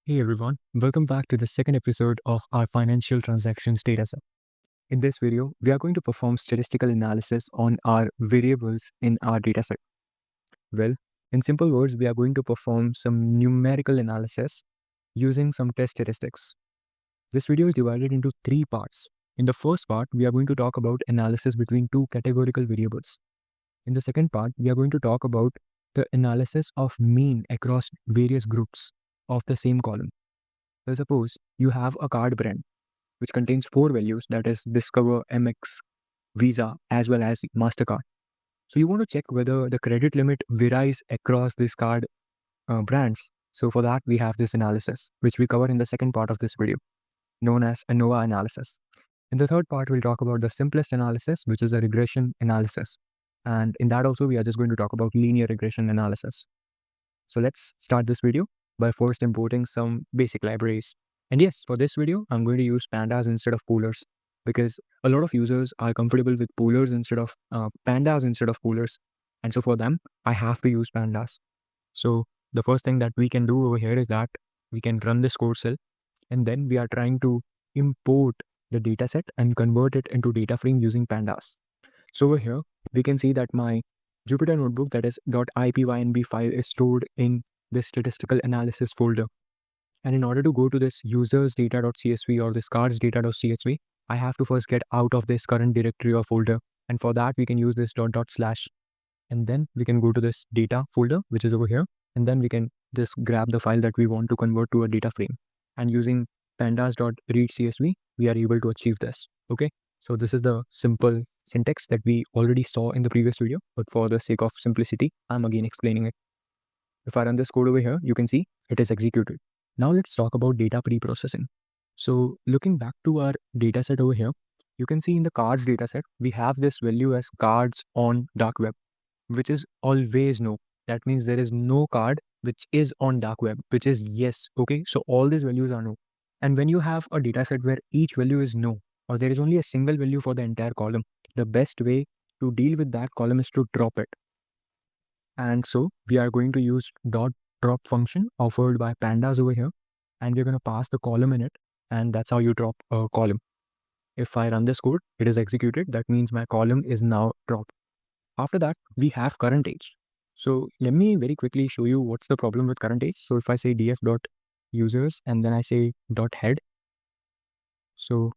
Hey everyone, welcome back to the second episode of our financial transactions dataset. In this video, we are going to perform statistical analysis on our variables in our dataset. Well, in simple words, we are going to perform some numerical analysis using some test statistics. This video is divided into three parts. In the first part, we are going to talk about analysis between two categorical variables. In the second part, we are going to talk about the analysis of mean across various groups of the same column. So suppose you have a card brand which contains four values, that is Discover, MX, Visa, as well as MasterCard. So you want to check whether the credit limit varies across these card brands. So for that, we have this analysis, which we cover in the second part of this video, known as ANOVA analysis. In the third part, we'll talk about the simplest analysis, which is a regression analysis. And in that also, we are just going to talk about linear regression analysis. So let's start this video by first importing some basic libraries. And yes, for this video, I'm going to use Pandas instead of poolers because a lot of users are comfortable with poolers instead of Pandas instead of poolers. And so for them, I have to use Pandas. So the first thing that we can do over here is that we can run this code cell, and then we are trying to import the dataset and convert it into data frame using Pandas. So over here, we can see that my Jupyter notebook, that is .ipynb file, is stored in this statistical analysis folder. And in order to go to this users data.csv or this cards data.csv, I have to first get out of this current directory or folder. And for that, we can use this // and then we can go to this data folder, which is over here. And then we can just grab the file that we want to convert to a data frame. And using pandas.readcsv, we are able to achieve this. Okay. So this is the simple syntax that we already saw in the previous video, but for the sake of simplicity, I'm again explaining it. If I run this code over here, you can see it is executed. Now let's talk about data preprocessing. So looking back to our dataset over here, you can see in the cards dataset, we have this value as cards on dark web, which is always no. That means there is no card which is on dark web, which is yes. Okay, so all these values are no. And when you have a dataset where each value is no, or there is only a single value for the entire column, the best way to deal with that column is to drop it. And so we are going to use .drop function offered by Pandas over here, and we're going to pass the column in it, and that's how you drop a column. If I run this code, it is executed. That means my column is now dropped. After that, we have current age. So let me very quickly show you what's the problem with current age. So if I say df.users and then I say .head, so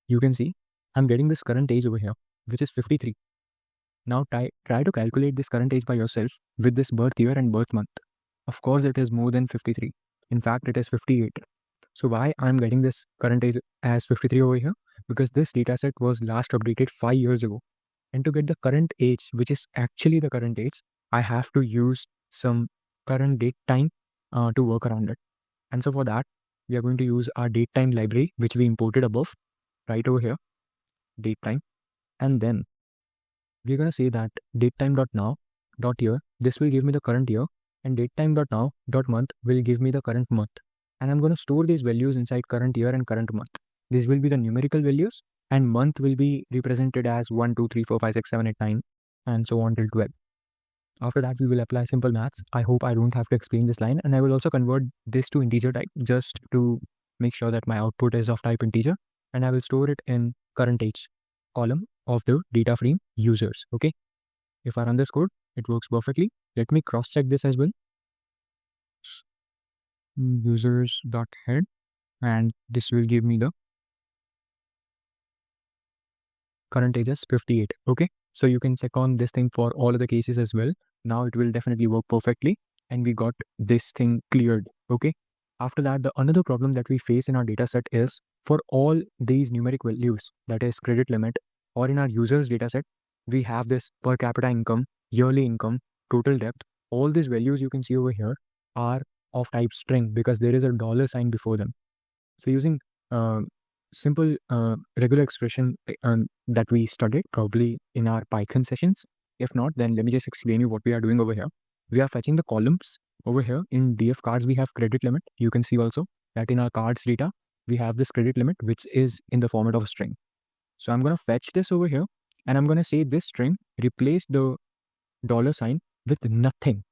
you can see I'm getting this current age over here, which is 53. Now try to calculate this current age by yourself with this birth year and birth month. Of course, it is more than 53. In fact, it is 58. So why I'm getting this current age as 53 over here? Because this dataset was last updated 5 years ago. And to get the current age, which is actually the current age, I have to use some current date time to work around it. And so for that, we are going to use our datetime library, which we imported above, right over here, datetime. And then we're going to say that datetime.now.year, this will give me the current year, and datetime.now.month will give me the current month. And I'm going to store these values inside current year and current month. These will be the numerical values, and month will be represented as 1, 2, 3, 4, 5, 6, 7, 8, 9, and so on till 12. After that, we will apply simple maths. I hope I don't have to explain this line, and I will also convert this to integer type just to make sure that my output is of type integer, and I will store it in current age column of the data frame users. Okay. If I run this code, it works perfectly. Let me cross check this as well. Users.head, and this will give me the current age as 58. Okay. So you can check on this thing for all of the cases as well. Now it will definitely work perfectly, and we got this thing cleared. Okay. After that, the another problem that we face in our data set is for all these numeric values, that is credit limit, or in our users data set, we have this per capita income, yearly income, total debt. All these values you can see over here are of type string because there is a $sign before them. So using simple regular expression that we studied probably in our Python sessions. If not, then let me just explain you what we are doing over here. We are fetching the columns over here. In DF cards, we have credit limit. You can see also that in our cards data, we have this credit limit, which is in the format of a string. So I'm going to fetch this over here, and I'm going to say this string replace the $sign with nothing.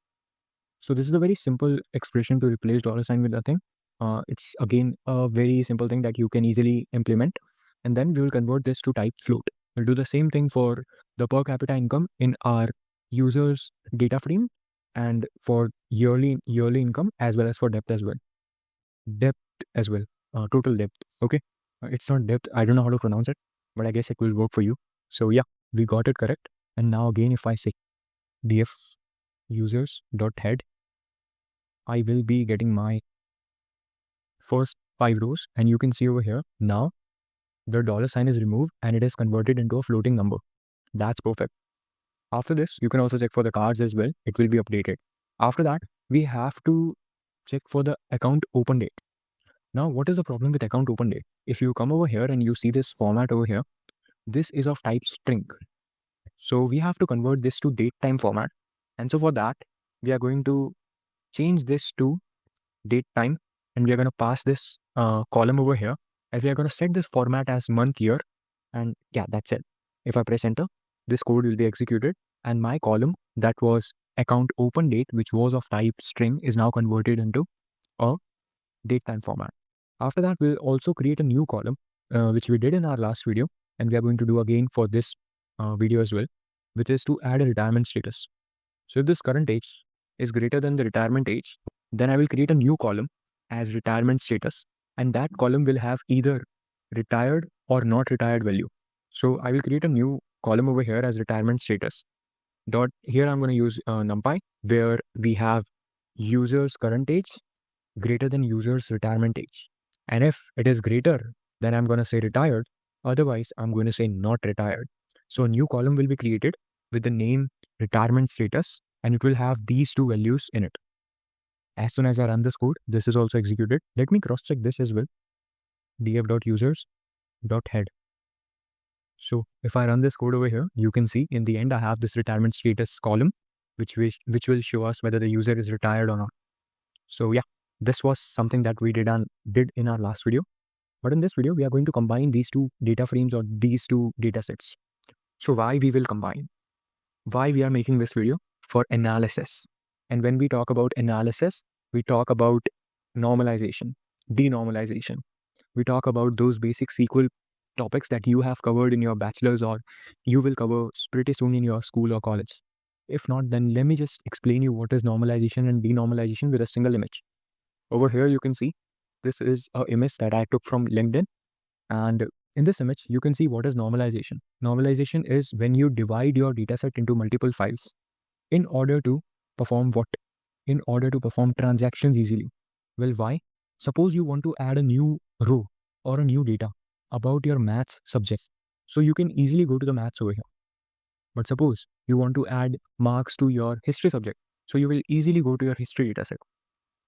So this is a very simple expression to replace $sign with nothing. It's again a very simple thing that you can easily implement. And then we will convert this to type float. We'll do the same thing for the per capita income in our users data frame, and for yearly income, as well as for depth as well. Total depth. Okay. It's not depth. I don't know how to pronounce it, but I guess it will work for you. So yeah, we got it correct. And now again, if I say df users dot head, I will be getting my first 5 rows, and you can see over here now the dollar sign is removed and it is converted into a floating number. That's perfect. After this, you can also check for the cards as well. It will be updated. After that, we have to check for the account open date. Now, what is the problem with account open date? If you come over here and you see this format over here, this is of type string. So we have to convert this to date time format. And so for that, we are going to change this to date time, and we are going to pass this column over here, and we are going to set this format as month, year, and yeah, that's it. If I press enter, this code will be executed, and my column that was account open date, which was of type string, is now converted into a date time format. After that, we'll also create a new column, which we did in our last video, and we are going to do again for this video as well, which is to add a retirement status. So if this current age is greater than the retirement age, then I will create a new column as retirement status, and that column will have either retired or not retired value. So I will create a new column over here as retirement status. Here I'm going to use NumPy, where we have users current age greater than users retirement age. And if it is greater, then I'm going to say retired. Otherwise, I'm going to say not retired. So a new column will be created with the name retirement status, and it will have these two values in it. As soon as I run this code, this is also executed. Let me cross check this as well. df.users.head. So if I run this code over here, you can see in the end I have this retirement status column, which will show us whether the user is retired or not. So yeah, this was something that we did in our last video. But in this video, we are going to combine these two data frames or these two data sets. So why we will combine? Why we are making this video? For analysis. And when we talk about analysis, we talk about normalization, denormalization. We talk about those basic SQL topics that you have covered in your bachelor's, or you will cover pretty soon in your school or college. If not, then let me just explain you what is normalization and denormalization with a single image. Over here, you can see this is an image that I took from LinkedIn. And in this image, you can see what is normalization. Normalization is when you divide your dataset into multiple files in order to perform what? In order to perform transactions easily. Well, why? Suppose you want to add a new row or a new data about your maths subject. So you can easily go to the maths over here. But suppose you want to add marks to your history subject. So you will easily go to your history dataset.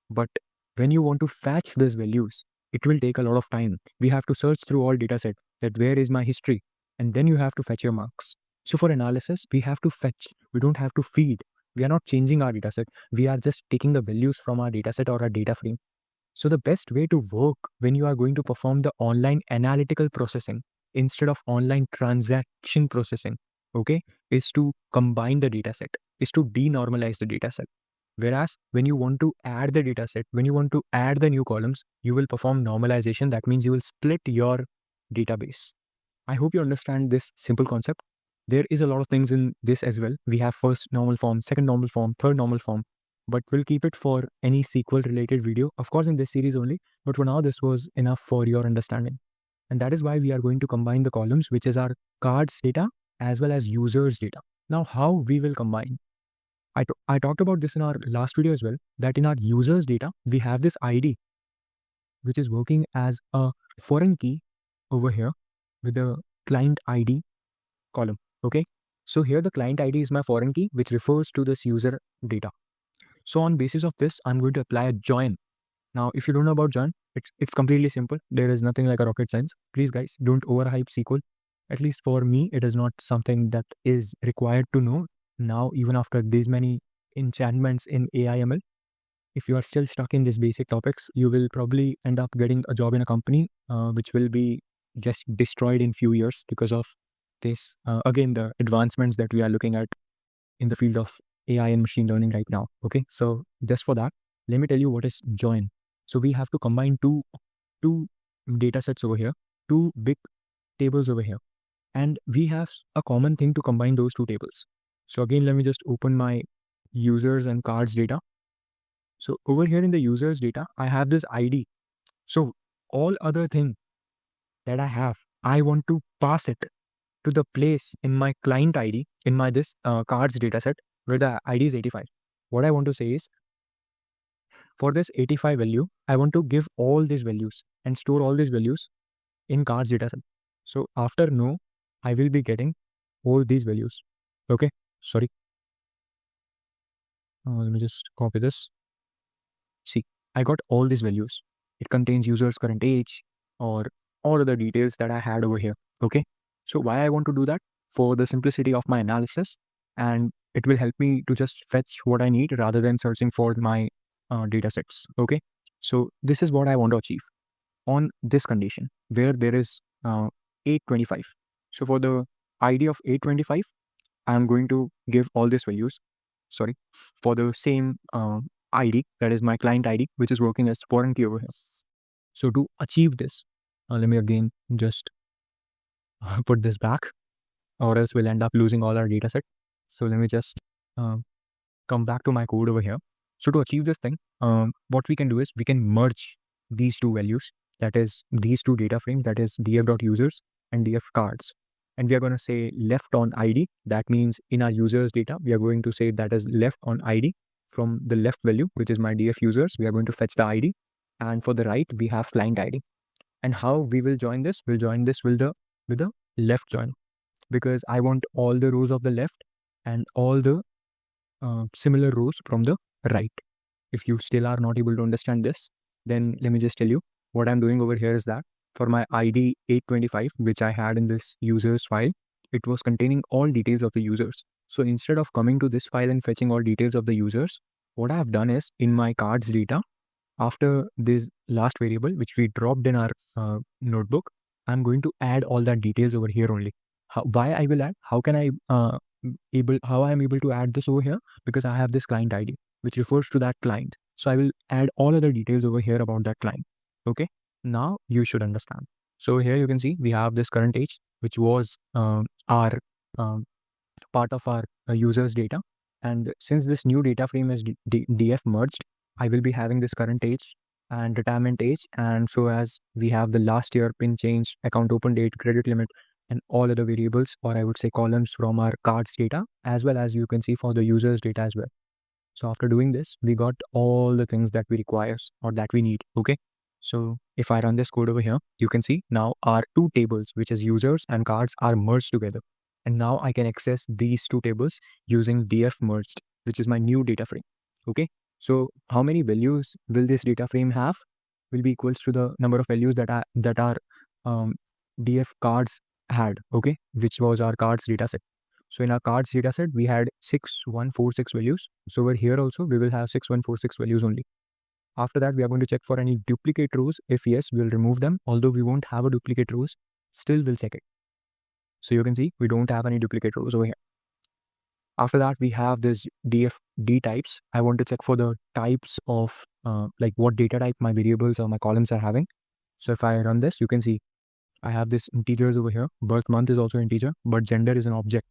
But when you want to fetch these values, it will take a lot of time. We have to search through all dataset that where is my history, and then you have to fetch your marks. So for analysis, we have to fetch. We don't have to feed. We are not changing our dataset. We are just taking the values from our dataset or our data frame. So the best way to work when you are going to perform the online analytical processing instead of online transaction processing, okay, is to combine the dataset, is to denormalize the dataset. Whereas when you want to add the dataset, when you want to add the new columns, you will perform normalization. That means you will split your database. I hope you understand this simple concept. There is a lot of things in this as well. We have first normal form, second normal form, third normal form, but we'll keep it for any SQL related video, of course in this series only, but for now this was enough for your understanding. And that is why we are going to combine the columns, which is our cards data as well as users data. Now how we will combine? I talked about this in our last video as well, that in our users data, we have this ID, which is working as a foreign key over here with the client ID column. Okay. So here the client ID is my foreign key, which refers to this user data. So on basis of this, I'm going to apply a join. Now, if you don't know about join, it's completely simple. There is nothing like a rocket science. Please guys, don't overhype SQL. At least for me, it is not something that is required to know now, even after these many enchantments in AI/ML. If you are still stuck in these basic topics, you will probably end up getting a job in a company which will be just destroyed in few years because of this. Again, the advancements that we are looking at in the field of AI and machine learning right now. Okay, so just for that, let me tell you what is join. So we have to combine two data sets over here, two big tables over here, and we have a common thing to combine those two tables. So again, let me just open my users and cards data. So over here in the users data, I have this ID. So all other thing that I have, I want to pass it to the place in my client ID in my this cards dataset where the ID is 85. What I want to say is, for this 85 value, I want to give all these values and store all these values in cards dataset. So after no, I will be getting all these values. Okay, sorry. Let me just copy this. See, I got all these values. It contains user's current age or all other details that I had over here. Okay, so why I want to do that? For the simplicity of my analysis, and it will help me to just fetch what I need rather than searching for my data sets. Okay, so this is what I want to achieve on this condition where there is 825. So for the ID of 825, I am going to give all these values. Sorry, for the same ID, that is my client ID, which is working as foreign key over here. So to achieve this, let me again just put this back, or else we'll end up losing all our data set. So let me just come back to my code over here. So to achieve this thing, what we can do is we can merge these two values, that is these two data frames, that is df.users and df cards. And we are going to say left on ID. That means in our users data, we are going to say that is left on ID. From the left value, which is my df users, we are going to fetch the ID. And for the right, we have client ID. And how we will join this? We'll join this with the left join, because I want all the rows of the left and all the similar rows from the right. If you still are not able to understand this, then let me just tell you what I'm doing over here is that for my ID 825, which I had in this users file, it was containing all details of the users. So instead of coming to this file and fetching all details of the users, what I have done is in my cards data, after this last variable, which we dropped in our notebook, I'm going to add all that details over here only. Why I will add? How can I how I am able to add this over here? Because I have this client ID, which refers to that client. So I will add all other details over here about that client. Okay, now you should understand. So here you can see we have this current age, which was our part of our users data. And since this new data frame is df merged, I will be having this current age and retirement age. And so as we have the last year, pin change, account open date, credit limit, and all other variables, or I would say columns from our cards data, as well as you can see for the users data as well. So after doing this, we got all the things that we require or that we need. Okay. So if I run this code over here, you can see now our two tables, which is users and cards, are merged together. And now I can access these two tables using df merged, which is my new data frame. Okay. So how many values will this data frame have? Will be equals to the number of values that our df cards had. Okay, which was our cards data set. So in our cards data set, we had 6146 values. So over here also, we will have 6146 values only. After that, we are going to check for any duplicate rows. If yes, we'll remove them. Although we won't have a duplicate rows, still we'll check it. So you can see we don't have any duplicate rows over here. After that, we have this d types. I want to check for the types of like what data type my variables or my columns are having. So if I run this, you can see I have this integers over here. Birth month is also integer, but gender is an object.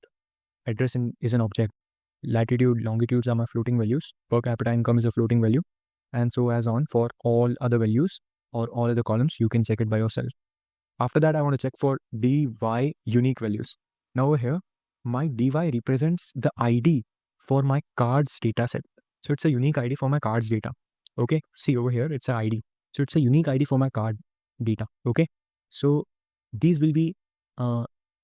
Address is an object. Latitude, longitudes are my floating values. Per capita income is a floating value. And so as on for all other values or all other columns, you can check it by yourself. After that, I want to check for dy unique values. Now over here, my dy represents the ID for my cards data set. So it's a unique ID for my cards data. Okay, see over here, it's an ID. So it's a unique ID for my card data. Okay, so these will be,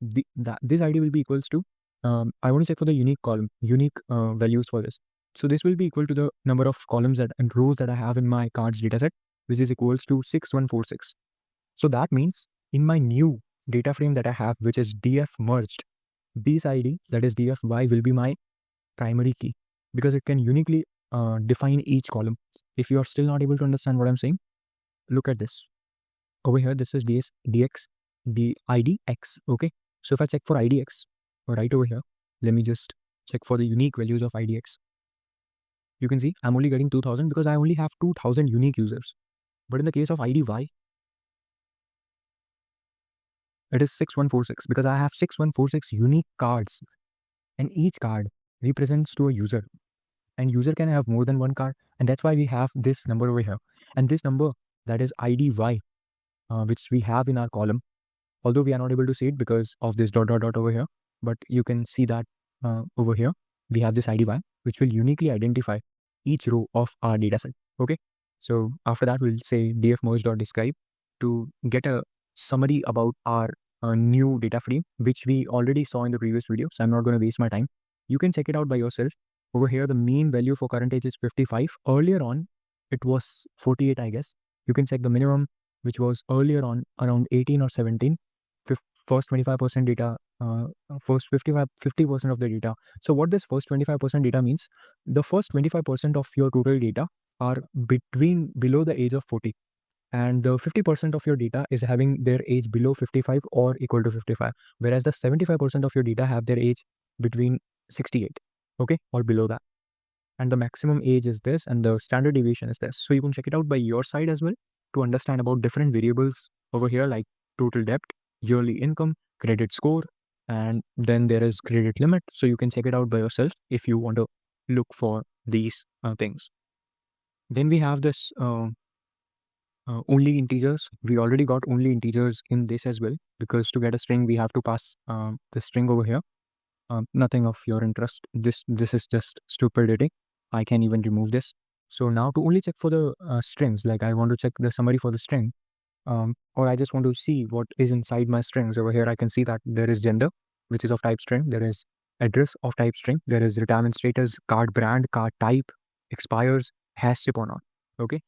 this ID will be equals to, I want to check for the unique column, unique values for this. So this will be equal to the number of columns and rows that I have in my cards dataset, which is equals to 6146. So that means in my new data frame that I have, which is df merged, this ID, that is dfy, will be my primary key because it can uniquely define each column. If you are still not able to understand what I'm saying, look at this. Over here, this is the ID x. Okay. So if I check for IDX, right over here, let me just check for the unique values of IDX. You can see I'm only getting 2000 because I only have 2000 unique users. But in the case of ID Y, it is 6146 because I have 6146 unique cards, and each card represents to a user, and user can have more than one card, and that's why we have this number over here. And this number, that is ID Y, which we have in our column, although we are not able to see it because of this dot dot dot over here, but you can see that over here we have this ID Y, which will uniquely identify each row of our dataset. Okay, so after that we'll say dfmerge.describe to get a summary about our new data frame, which we already saw in the previous video, so I'm not going to waste my time. You can check it out by yourself. Over here the mean value for current age is 55. Earlier on it was 48, I guess. You can check the minimum, which was earlier on around 18 or 17. First 25% data, first 50% of the data. So what this first 25% data means, the first 25% of your total data are below the age of 40, and the 50% of your data is having their age below 55 or equal to 55, whereas the 75% of your data have their age between 68, okay, or below that. And the maximum age is this, and the standard deviation is this. So you can check it out by your side as well to understand about different variables over here, like total debt, yearly income, credit score, and then there is credit limit. So you can check it out by yourself if you want to look for these things. Then we have this only integers. We already got only integers in this as well, because to get a string we have to pass the string over here. Nothing of your interest. This is just stupidity. I can even remove this. So now to only check for the strings, like I want to check the summary for the string, or I just want to see what is inside my strings. Over here I can see that there is gender, which is of type string, there is address of type string, there is retirement status, card brand, card type, expires, has chip or not. Okay,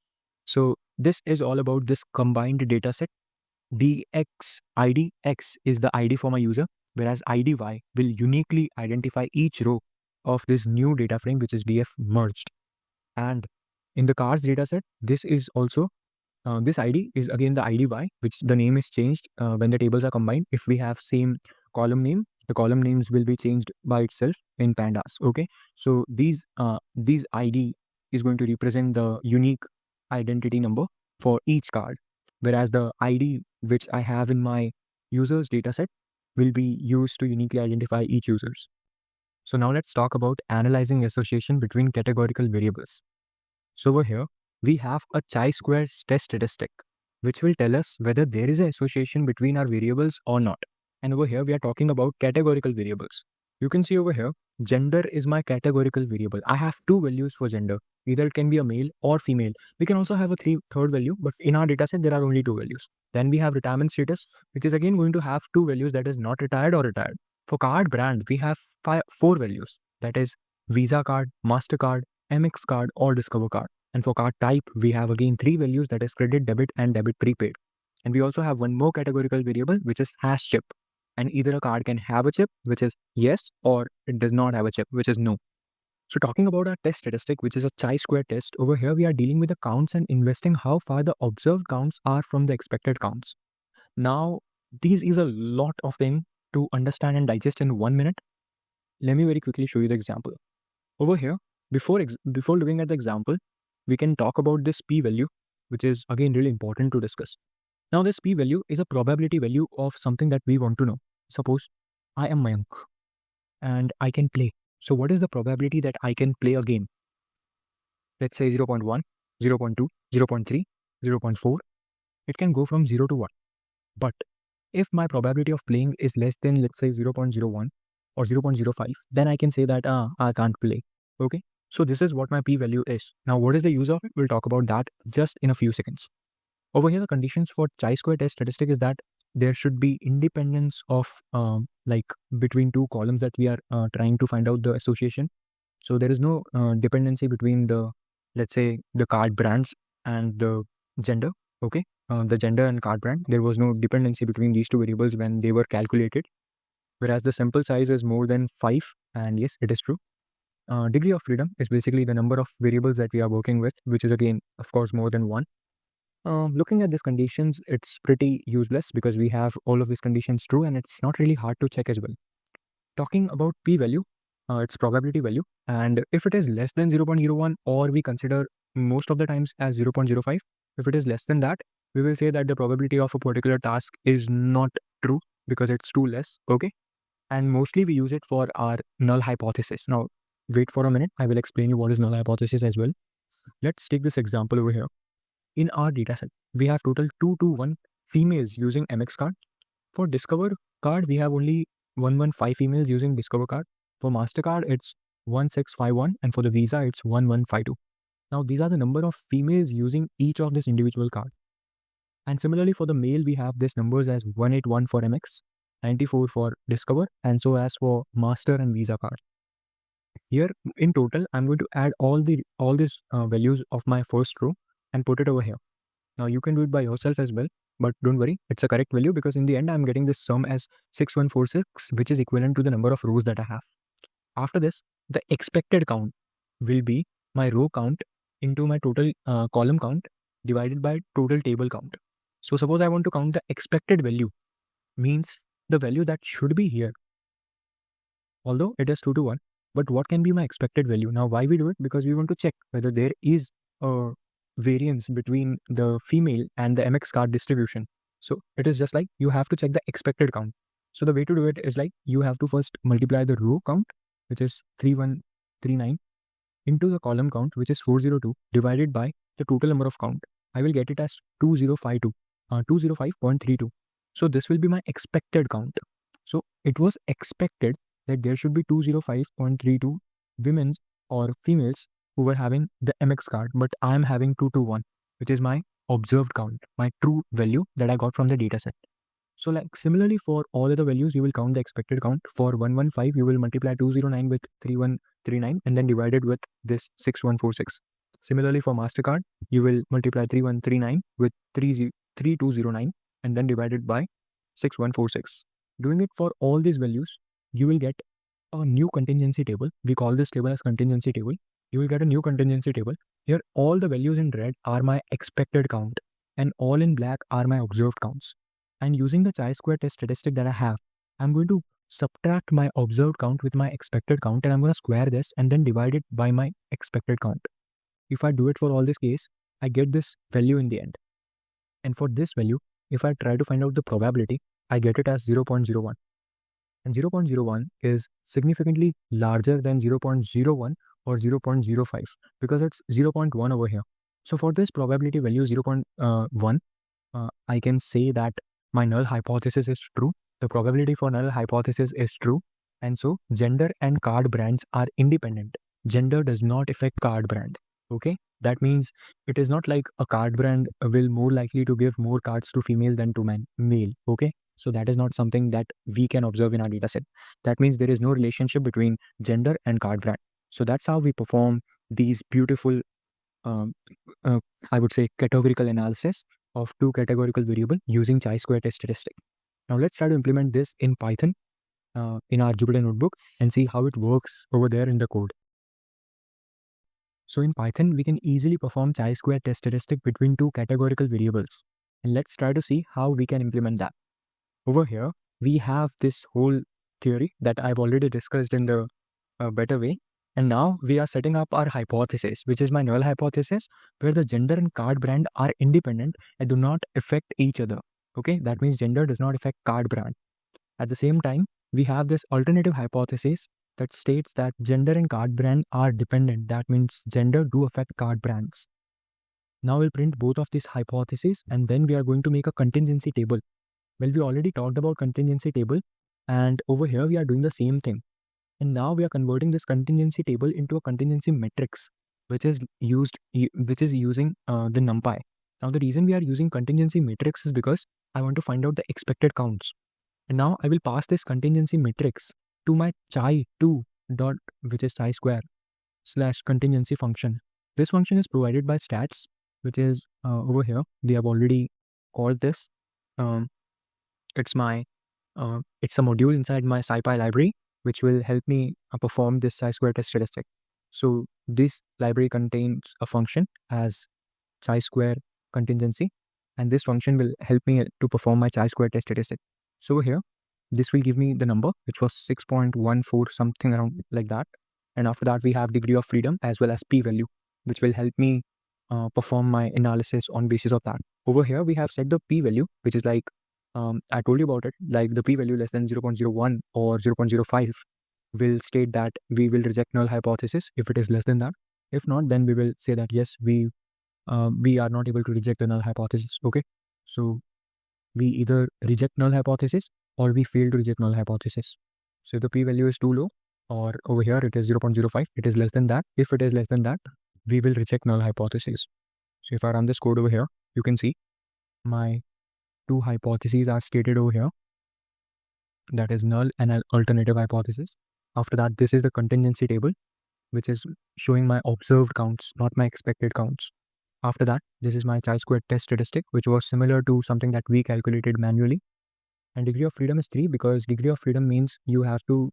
so this is all about this combined data set. X is the ID for my user, whereas ID Y will uniquely identify each row of this new data frame, which is df merged. And in the cards dataset, this is also this ID is again the ID Y, which the name is changed when the tables are combined. If we have same column name, the column names will be changed by itself in Pandas. Okay, so these ID is going to represent the unique identity number for each card, whereas the ID which I have in my users dataset will be used to uniquely identify each users. So now let's talk about analyzing association between categorical variables. So over here, we have a chi-square test statistic, which will tell us whether there is an association between our variables or not. And over here, we are talking about categorical variables. You can see over here, gender is my categorical variable. I have two values for gender. Either it can be a male or female. We can also have a third value, but in our dataset, there are only two values. Then we have retirement status, which is again going to have two values, that is not retired or retired. For card brand, we have four values, that is Visa card, MasterCard, MX card, or Discover card. And for card type, we have again three values, that is credit, debit, and debit prepaid. And we also have one more categorical variable, which is hash chip. And either a card can have a chip, which is yes, or it does not have a chip, which is no. So talking about our test statistic, which is a chi-square test, over here we are dealing with the counts and investing how far the observed counts are from the expected counts. Now, these is a lot of thing to understand and digest in 1 minute. Let me very quickly show you the example. Over here, before looking at the example, we can talk about this p-value, which is again really important to discuss. Now this p-value is a probability value of something that we want to know. Suppose I am Mayank and I can play. So what is the probability that I can play a game? Let's say 0.1, 0.2, 0.3, 0.4. It can go from 0 to 1. But if my probability of playing is less than, let's say, 0.01 or 0.05, then I can say that I can't play. Okay, so this is what my p-value is. Now what is the use of it? We'll talk about that just in a few seconds. Over here, the conditions for chi-square test statistic is that there should be independence of like between two columns that we are trying to find out the association. So there is no dependency between the, let's say, the card brands and the gender. Okay, the gender and card brand, there was no dependency between these two variables when they were calculated. Whereas the sample size is more than 5, and yes, it is true. Degree of freedom is basically the number of variables that we are working with, which is again, of course, more than 1. Looking at these conditions, it's pretty useless because we have all of these conditions true, and it's not really hard to check as well. Talking about p-value, its probability value, and if it is less than 0.01 or we consider most of the times as 0.05, If it is less than that, we will say that the probability of a particular task is not true because it's too less. Okay. And mostly we use it for our null hypothesis. Now, wait for a minute. I will explain you what is null hypothesis as well. Let's take this example over here. In our dataset, we have total 221 females using MX card. For Discover card, we have only 115 females using Discover card. For MasterCard, it's 1651, and for the Visa, it's 1152. Now, these are the number of females using each of this individual card. And similarly, for the male, we have these numbers as 181 for MX, 94 for Discover, and so as for Master and Visa card. Here, in total, I'm going to add all these values of my first row and put it over here. Now, you can do it by yourself as well, but don't worry, it's a correct value because in the end, I'm getting this sum as 6146, which is equivalent to the number of rows that I have. After this, the expected count will be my row count into my total column count divided by total table count. So suppose I want to count the expected value, means the value that should be here. Although it is 2 to 1, but what can be my expected value? Now, why we do it? Because we want to check whether there is a variance between the female and the MX card distribution. So it is just like you have to check the expected count. So the way to do it is like you have to first multiply the row count, which is 3139, into the column count, which is 402, divided by the total number of count. I will get it as 205.32. So this will be my expected count. So it was expected that there should be 205.32 women or females who were having the MX card, but I am having 221, which is my observed count, my true value that I got from the dataset. So like similarly for all other values, you will count the expected count. For 115, you will multiply 209 with 3139 and then divide it with this 6146. Similarly for MasterCard, you will multiply 3139 with 3209 and then divide it by 6146. Doing it for all these values, you will get a new contingency table. We call this table as contingency table. You will get a new contingency table. Here, all the values in red are my expected count and all in black are my observed counts. And using the chi-square test statistic that I have, I'm going to subtract my observed count with my expected count and I'm going to square this and then divide it by my expected count. If I do it for all this case, I get this value in the end. And for this value, if I try to find out the probability, I get it as 0.01. And 0.01 is significantly larger than 0.01 or 0.05 because it's 0.1 over here. So for this probability value 0.1, I can say that my null hypothesis is true. The probability for null hypothesis is true. And so gender and card brands are independent. Gender does not affect card brand. Okay. That means it is not like a card brand will more likely to give more cards to female than to male. Okay. So that is not something that we can observe in our dataset. That means there is no relationship between gender and card brand. So that's how we perform these beautiful, I would say, categorical analysis of two categorical variable using chi-square test statistic. Now let's try to implement this in Python in our Jupyter notebook and see how it works over there in the code. So in Python, we can easily perform chi-square test statistic between two categorical variables. And let's try to see how we can implement that. Over here, we have this whole theory that I've already discussed in the better way. And now we are setting up our hypothesis, which is my null hypothesis, where the gender and card brand are independent and do not affect each other. Okay, that means gender does not affect card brand. At the same time, we have this alternative hypothesis that states that gender and card brand are dependent. That means gender do affect card brands. Now we'll print both of these hypotheses and then we are going to make a contingency table. Well, we already talked about contingency table and over here we are doing the same thing. And now we are converting this contingency table into a contingency matrix, which is using the NumPy. Now the reason we are using contingency matrix is because I want to find out the expected counts. And now I will pass this contingency matrix to my chi2 dot, which is chi-square / contingency function. This function is provided by stats, which is over here. We have already called this. It's a module inside my SciPy library, which will help me perform this chi-square test statistic. So this library contains a function as chi-square contingency, and this function will help me to perform my chi-square test statistic. So over here, this will give me the number, which was 6.14, something around like that. And after that, we have degree of freedom as well as p-value, which will help me perform my analysis on basis of that. Over here, we have set the p-value, which is like, I told you about it, like the p-value less than 0.01 or 0.05 will state that we will reject null hypothesis if it is less than that. If not, then we will say that yes, we are not able to reject the null hypothesis. Okay, so we either reject null hypothesis or we fail to reject null hypothesis. So if the p-value is too low, or over here it is 0.05, it is less than that. If it is less than that, we will reject null hypothesis. So if I run this code over here, you can see my two hypotheses are stated over here. That is null and an alternative hypothesis. After that, this is the contingency table, which is showing my observed counts, not my expected counts. After that, this is my chi-squared test statistic, which was similar to something that we calculated manually. And degree of freedom is 3 because degree of freedom means you have to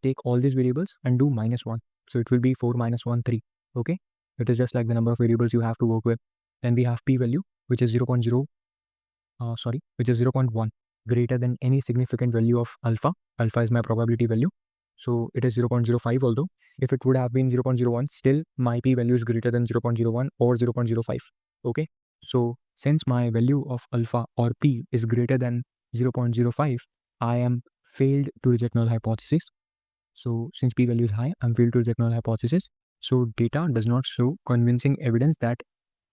take all these variables and do -1. So it will be 4 minus 1, 3. Okay, it is just like the number of variables you have to work with. Then we have p-value, which is 0.1 greater than any significant value of alpha. Alpha is my probability value. So it is 0.05, although if it would have been 0.01, still my p-value is greater than 0.01 or 0.05. Okay, so since my value of alpha or p is greater than 0.05, I am failed to reject null hypothesis. So since p-value is high, I'm failed to reject null hypothesis. So data does not show convincing evidence that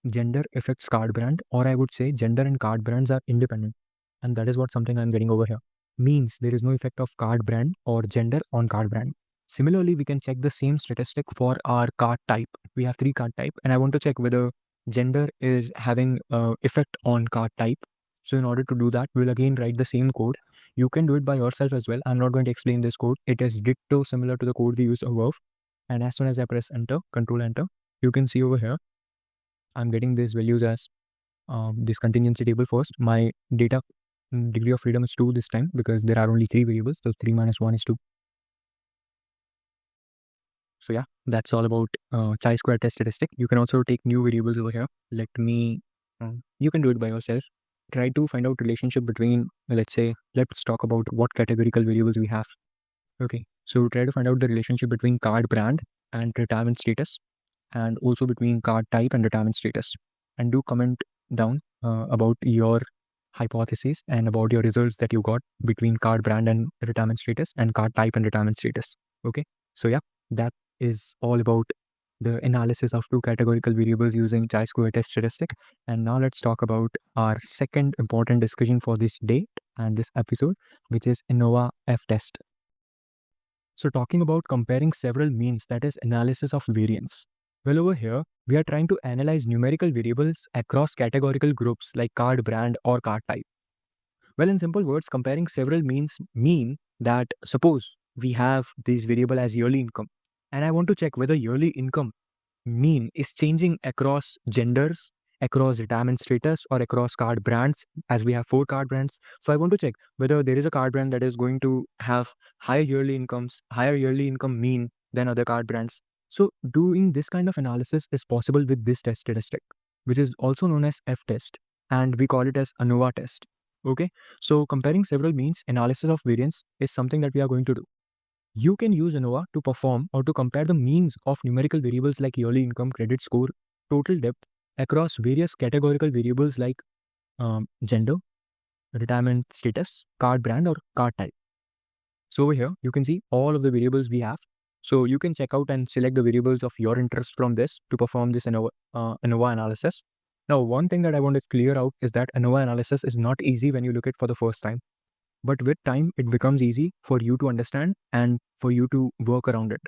gender affects card brand, or I would say gender and card brands are independent. And that is what something I'm getting over here. Means there is no effect of card brand or gender on card brand. Similarly, we can check the same statistic for our card type. We have 3 card type, and I want to check whether gender is having effect on card type. So in order to do that, we'll again write the same code. You can do it by yourself as well. I'm not going to explain this code. It is ditto similar to the code we used above. And as soon as I press enter, control enter, you can see over here, I'm getting these values as this contingency table first. My data degree of freedom is 2 this time because there are only 3 variables. So 3 minus 1 is 2. So yeah, that's all about chi-square test statistic. You can also take new variables over here. Let me, you can do it by yourself. Try to find out relationship between, let's talk about what categorical variables we have. Okay, so try to find out the relationship between card brand and retirement status, and also between card type and retirement status. And do comment down about your hypothesis and about your results that you got between card brand and retirement status and card type and retirement status. Okay, so yeah, that is all about the analysis of 2 categorical variables using chi-square test statistic. And now let's talk about our second important discussion for this day and this episode, which is ANOVA F-test. So talking about comparing several means, that is analysis of variance. Well, over here, we are trying to analyze numerical variables across categorical groups like card brand or card type. Well, in simple words, comparing several means mean that suppose we have this variable as yearly income, and I want to check whether yearly income mean is changing across genders, across retirement status, or across card brands, as we have 4 card brands. So I want to check whether there is a card brand that is going to have higher yearly income mean than other card brands. So doing this kind of analysis is possible with this test statistic, which is also known as F-test, and we call it as ANOVA test. Okay, so comparing several means analysis of variance is something that we are going to do. You can use ANOVA to perform or to compare the means of numerical variables like yearly income, credit score, total debt across various categorical variables like gender, retirement status, card brand, or card type. So over here, you can see all of the variables we have. So you can check out and select the variables of your interest from this to perform this ANOVA analysis. Now, one thing that I want to clear out is that ANOVA analysis is not easy when you look at it for the first time. But with time, it becomes easy for you to understand and for you to work around it.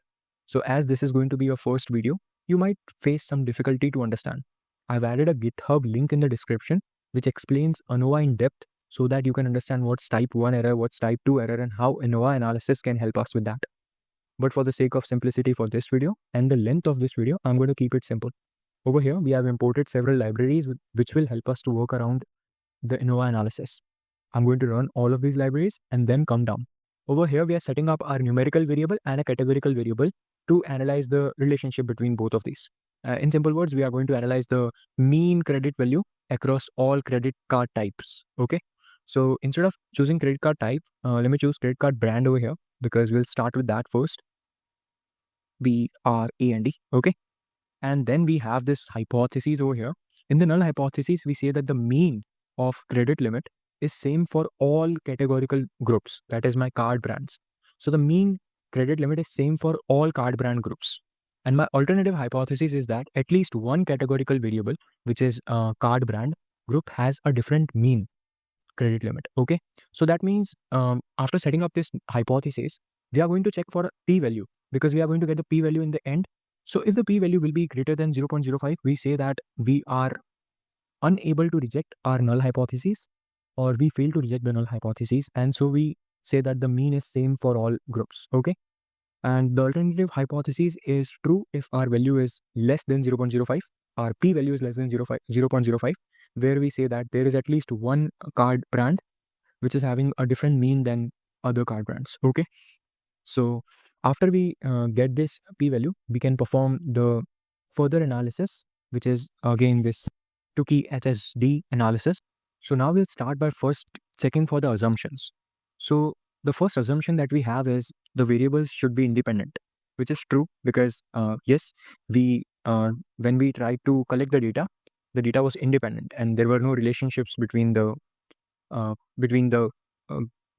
So as this is going to be your first video, you might face some difficulty to understand. I've added a GitHub link in the description, which explains ANOVA in depth so that you can understand what's type 1 error, what's type 2 error, and how ANOVA analysis can help us with that. But for the sake of simplicity for this video and the length of this video, I'm going to keep it simple. Over here, we have imported several libraries which will help us to work around the ANOVA analysis. I'm going to run all of these libraries and then come down. Over here, we are setting up our numerical variable and a categorical variable to analyze the relationship between both of these. In simple words, we are going to analyze the mean credit value across all credit card types. Okay. So instead of choosing credit card type, let me choose credit card brand over here because we'll start with that first. BRAND. Okay. And then we have this hypothesis over here. In the null hypothesis, we say that the mean of credit limit is same for all categorical groups. That is my card brands. So the mean credit limit is same for all card brand groups. And my alternative hypothesis is that at least one categorical variable, which is card brand group, has a different mean credit limit. Okay. So that means after setting up this hypothesis, we are going to check for a p-value because we are going to get the p-value in the end. So if the p-value will be greater than 0.05, we say that we are unable to reject our null hypothesis, or we fail to reject the null hypothesis. And so we say that the mean is same for all groups. Okay. And the alternative hypothesis is true if our value is less than 0.05, our p-value is less than 0.05, where we say that there is at least one card brand which is having a different mean than other card brands. Okay. So after we get this p-value, we can perform the further analysis, which is again this Tukey HSD analysis. So now we'll start by first checking for the assumptions. So the first assumption that we have is the variables should be independent, which is true because yes, we when we tried to collect the data was independent and there were no relationships between the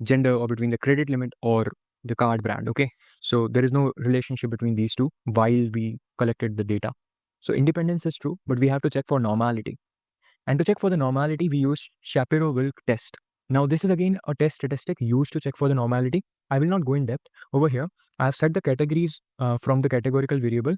gender or between the credit limit or the card brand. Okay, so there is no relationship between these two while we collected the data. So independence is true, but we have to check for normality. And to check for the normality, we use Shapiro-Wilk test. Now, this is again a test statistic used to check for the normality. I will not go in depth. Over here, I have set the categories from the categorical variable,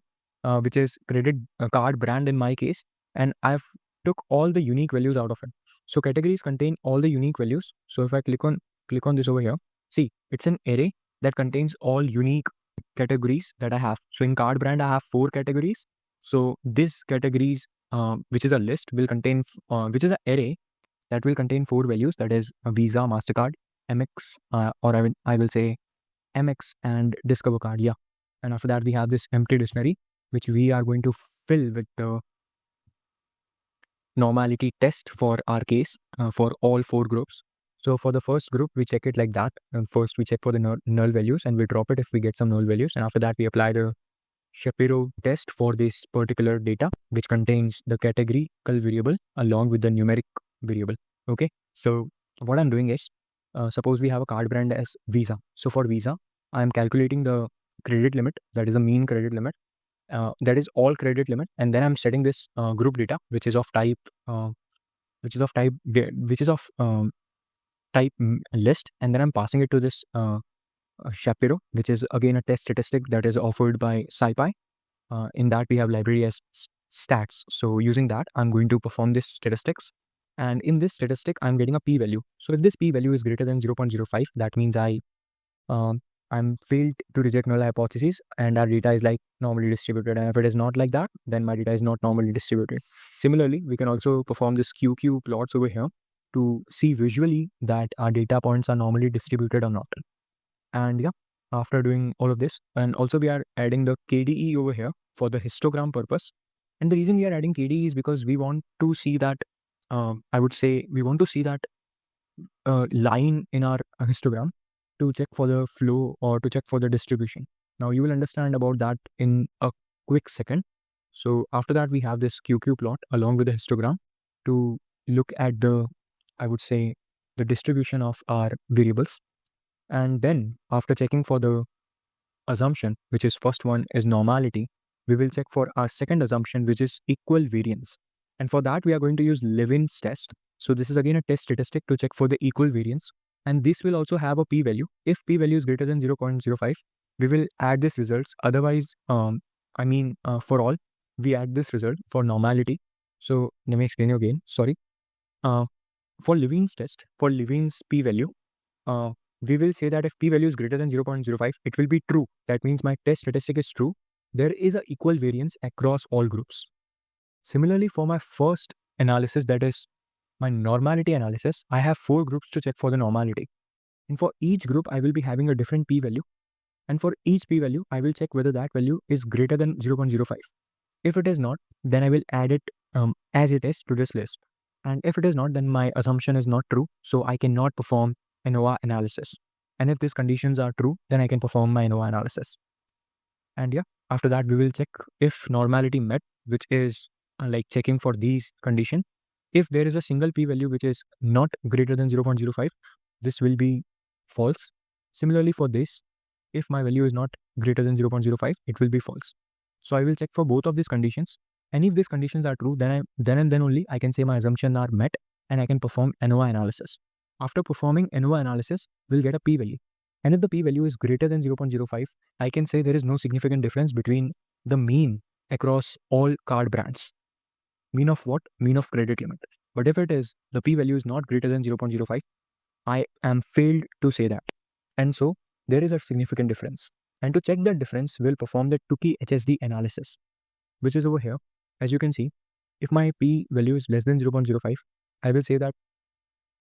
which is credit card brand in my case, and I've took all the unique values out of it. So categories contain all the unique values. So if I click on this over here, see, it's an array that contains all unique categories that I have. So in card brand, I have 4 categories. So these categories, which is a list, will contain, which is an array that will contain 4 values, that is a Visa, MasterCard, MX, or I will say MX and Discover card. Yeah. And after that, we have this empty dictionary, which we are going to fill with the normality test for our case for all 4 groups. So for the first group, we check it like that. And first, we check for the null values and we drop it if we get some null values. And after that, we apply the Shapiro test for this particular data, which contains the categorical variable along with the numeric variable. Okay. So what I'm doing is, suppose we have a card brand as Visa. So for Visa, I'm calculating the credit limit, that is a mean credit limit. That is all credit limit, and then I'm setting this group data, which is of type type list, and then I'm passing it to this Shapiro, which is again a test statistic that is offered by SciPy. In that we have library as stats. So using that, I'm going to perform this statistics, and in this statistic, I'm getting a p-value. So if this p-value is greater than 0.05, that means I'm failed to reject null hypothesis and our data is like normally distributed. And if it is not like that, then my data is not normally distributed. Similarly, we can also perform this QQ plots over here to see visually that our data points are normally distributed or not. And yeah, after doing all of this, and also we are adding the KDE over here for the histogram purpose. And the reason we are adding KDE is because we want to see that, I would say we want to see that line in our histogram to check for the flow or to check for the distribution. Now you will understand about that in a quick second. So after that, we have this QQ plot along with the histogram to look at the, I would say, the distribution of our variables. And then after checking for the assumption, which is first one is normality, we will check for our second assumption, which is equal variance. And for that, we are going to use Levin's test. So this is again a test statistic to check for the equal variance. And this will also have a p-value. If p-value is greater than 0.05, we will add this results. Otherwise, for all, we add this result for normality. So let me explain you again. Sorry. For Levin's test, for Levin's p-value, we will say that if p-value is greater than 0.05, it will be true. That means my test statistic is true. There is an equal variance across all groups. Similarly, for my first analysis, that is my normality analysis, I have 4 groups to check for the normality. And for each group, I will be having a different p-value. And for each p-value, I will check whether that value is greater than 0.05. If it is not, then I will add it as it is to this list. And if it is not, then my assumption is not true. So I cannot perform ANOVA analysis. And if these conditions are true, then I can perform my ANOVA analysis. And yeah, After that, we will check if normality met, which is like checking for these condition. If there is a single p-value which is not greater than 0.05, this will be false. Similarly for this, if my value is not greater than 0.05, it will be false. So I will check for both of these conditions. And if these conditions are true, then then only I can say my assumptions are met and I can perform ANOVA analysis. After performing ANOVA analysis, we'll get a p-value. And if the p-value is greater than 0.05, I can say there is no significant difference between the mean across all card brands. Mean of what? Mean of credit limit. But if it is, the p-value is not greater than 0.05, I am failed to say that. And so there is a significant difference. And to check that difference, we'll perform the Tukey HSD analysis, which is over here. As you can see, if my p-value is less than 0.05, I will say that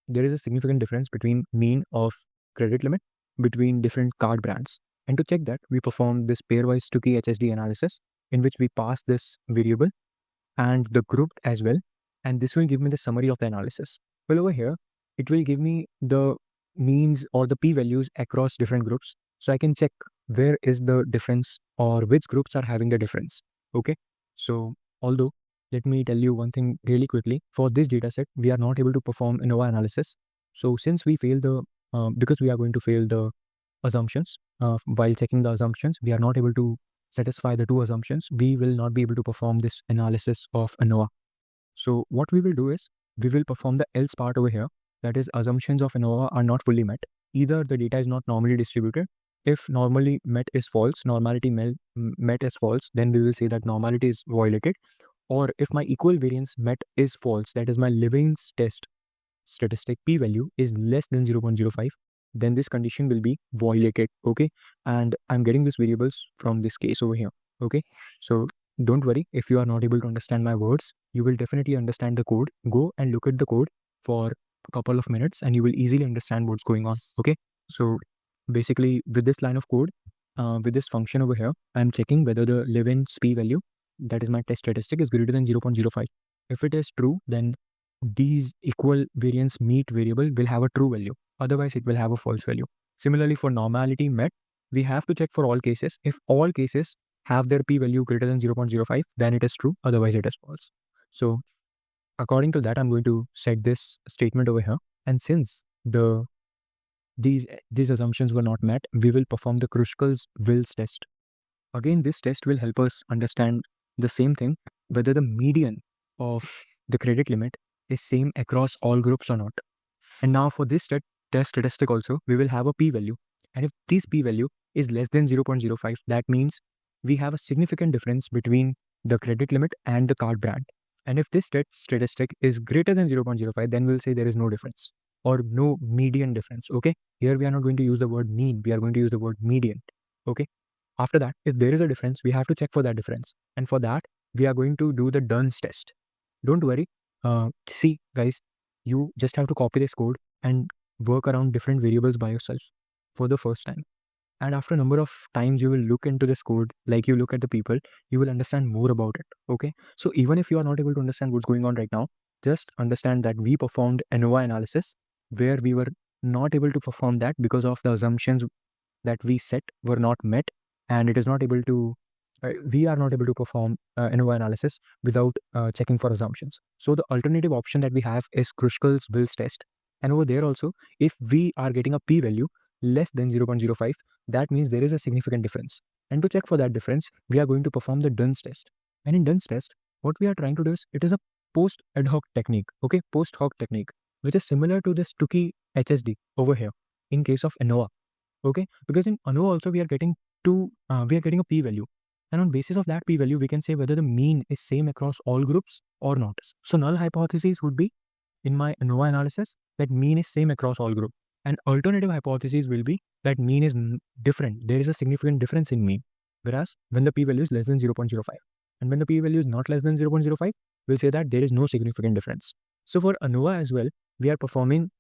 there is a significant difference between mean of credit limit between different card brands. And to check that, we perform this pairwise Tukey HSD analysis, in which we pass this variable and the group as well. And this will give me the summary of the analysis. Well, over here, it will give me the means or the p-values across different groups. So I can check where is the difference or which groups are having the difference. Okay. So although, let me tell you one thing really quickly. For this dataset, we are not able to perform ANOVA analysis. So since we fail the, because we are going to fail the assumptions, while checking the assumptions, we are not able to satisfy the two assumptions. We will not be able to perform this analysis of ANOVA. So what we will do is, we will perform the else part over here. That is, assumptions of ANOVA are not fully met. Either the data is not normally distributed. If normally met is false, normality met is false, then we will say that normality is violated. Or if my equal variance met is false, that is my Levene's test statistic p-value is less than 0.05, then this condition will be violated. Okay. And I'm getting these variables from this case over here. Okay. So don't worry if you are not able to understand my words, you will definitely understand the code. Go and look at the code for a couple of minutes and you will easily understand what's going on. Okay. So basically with this line of code, with this function over here, I'm checking whether the Levene's p-value, that is my test statistic, is greater than 0.05. If it is true, then these equal variance meet variable will have a true value. Otherwise, it will have a false value. Similarly, for normality met, we have to check for all cases. If all cases have their p-value greater than 0.05, then it is true. Otherwise, it is false. So according to that, I'm going to set this statement over here. And since these assumptions were not met, we will perform the Kruskal-Wills test. Again, this test will help us understand the same thing, whether the median of the credit limit is same across all groups or not. And now for this test statistic also, we will have a p-value. And if this p-value is less than 0.05, that means we have a significant difference between the credit limit and the card brand. And if this statistic is greater than 0.05, then we'll say there is no difference or no median difference. Okay. Here we are not going to use the word mean. We are going to use the word median. Okay. After that, if there is a difference, we have to check for that difference. And for that, we are going to do the Dunn's test. Don't worry. See, guys, you just have to copy this code and work around different variables by yourself for the first time. And after a number of times you will look into this code, like you look at the people, you will understand more about it. Okay. So even if you are not able to understand what's going on right now, just understand that we performed ANOVA analysis where we were not able to perform that because of the assumptions that we set were not met, and it is not able to, we are not able to perform ANOVA analysis without checking for assumptions. So the alternative option that we have is Kruskal-Wills test. And over there also, if we are getting a p-value less than 0.05, that means there is a significant difference. And to check for that difference, we are going to perform the Dunn's test. And in Dunn's test, what we are trying to do is, it is a post ad hoc technique. Okay, post hoc technique, which is similar to this Tukey HSD over here in case of ANOVA. Okay, because in ANOVA also we are getting a p-value. And on basis of that p-value, we can say whether the mean is same across all groups or not. So null hypothesis would be, in my ANOVA analysis, that mean is same across all groups. And alternative hypothesis will be that mean is different. There is a significant difference in mean. Whereas when the p-value is less than 0.05. And when the p-value is not less than 0.05, we'll say that there is no significant difference. So for ANOVA as well, we are performing